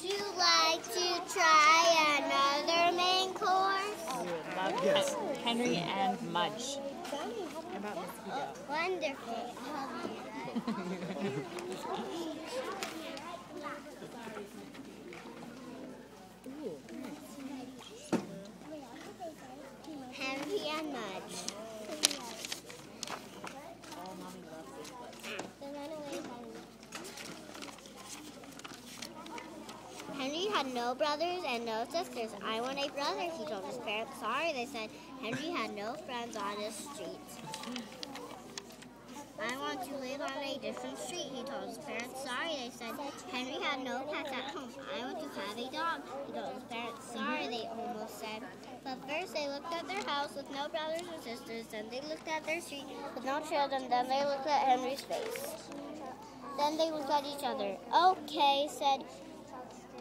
you like to try another main course? Love Yes. Henry and Mudge. Wonderful. Henry and Mudge. Henry had no brothers and no sisters. I want a brother, he told his parents. Sorry, they said. Henry had no friends on the streets. I want to live on a different street, he told his parents. Sorry, they said. Henry had no pets at home. I want to have a dog, he told his parents. Sorry, they almost said. But first they looked at their house with no brothers and sisters. Then they looked at their street with no children. Then they looked at Henry's face. Then they looked at each other. Okay,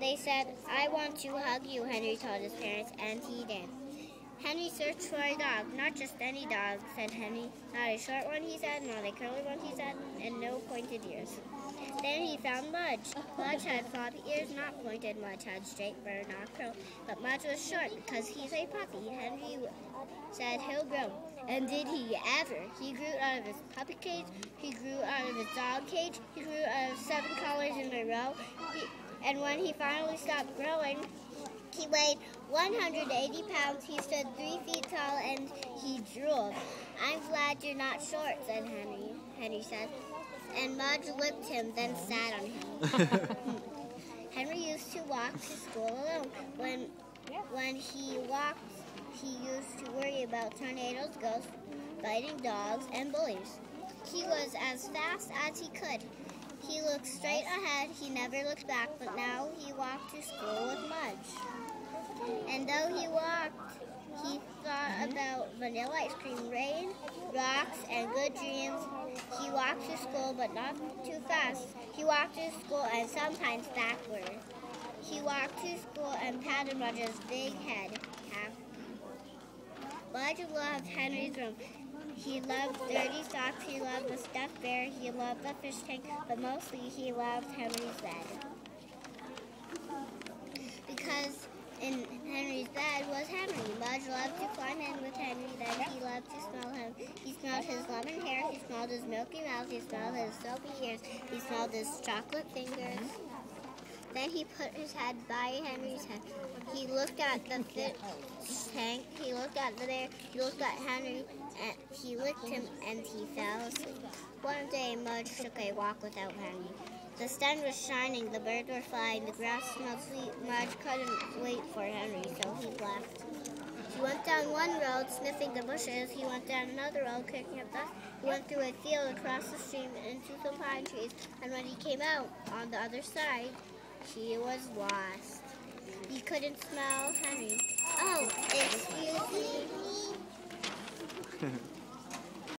they said, I want to hug you, Henry told his parents, and he did. Henry searched for a dog. Not just any dog, said Henry. Not a short one, he said, not a curly one, he said, and no pointed ears. Then he found Mudge. Mudge had floppy ears, not pointed. Mudge had straight fur, not curled. But Mudge was short because he's a puppy. Henry said he'll grow. And did he ever? He grew out of his puppy cage. He grew out of his dog cage. He grew out of 7 collars in a row. And when he finally stopped growing, he weighed 180 pounds. He stood 3 feet tall, and he drooled. I'm glad you're not short, said Henry said. And Mudge licked him, then sat on him. Henry used to walk to school alone. When he walked, he used to worry about tornadoes, ghosts, fighting dogs, and bullies. He was as fast as he could. He looked straight ahead. He never looked back, but now he walked to school with Mudge. And though he walked, he thought about vanilla ice cream, rain, rocks, and good dreams. He walked to school, but not too fast. He walked to school and sometimes backward. He walked to school and patted Mudge's big head. Mudge loved Henry's room. He loved dirty socks, he loved the stuffed bear, he loved the fish tank, but mostly he loved Henry's bed. Because in Henry's bed was Henry. Mudge loved to climb in with Henry, then he loved to smell him. He smelled his lemon hair, he smelled his milky mouth, he smelled his soapy ears, he smelled his chocolate fingers. Then he put his head by Henry's head. He looked at the fish tank, he looked at the bear, he looked at Henry, and he licked him, and he fell asleep. One day, Mudge took a walk without Henry. The sun was shining, the birds were flying, the grass smelled sweet. Mudge couldn't wait for Henry, so he left. He went down one road, sniffing the bushes. He went down another road, kicking up dust. He went through a field, across the stream, into some pine trees. And when he came out on the other side, he was lost. He couldn't smell Henry. Oh, excuse me.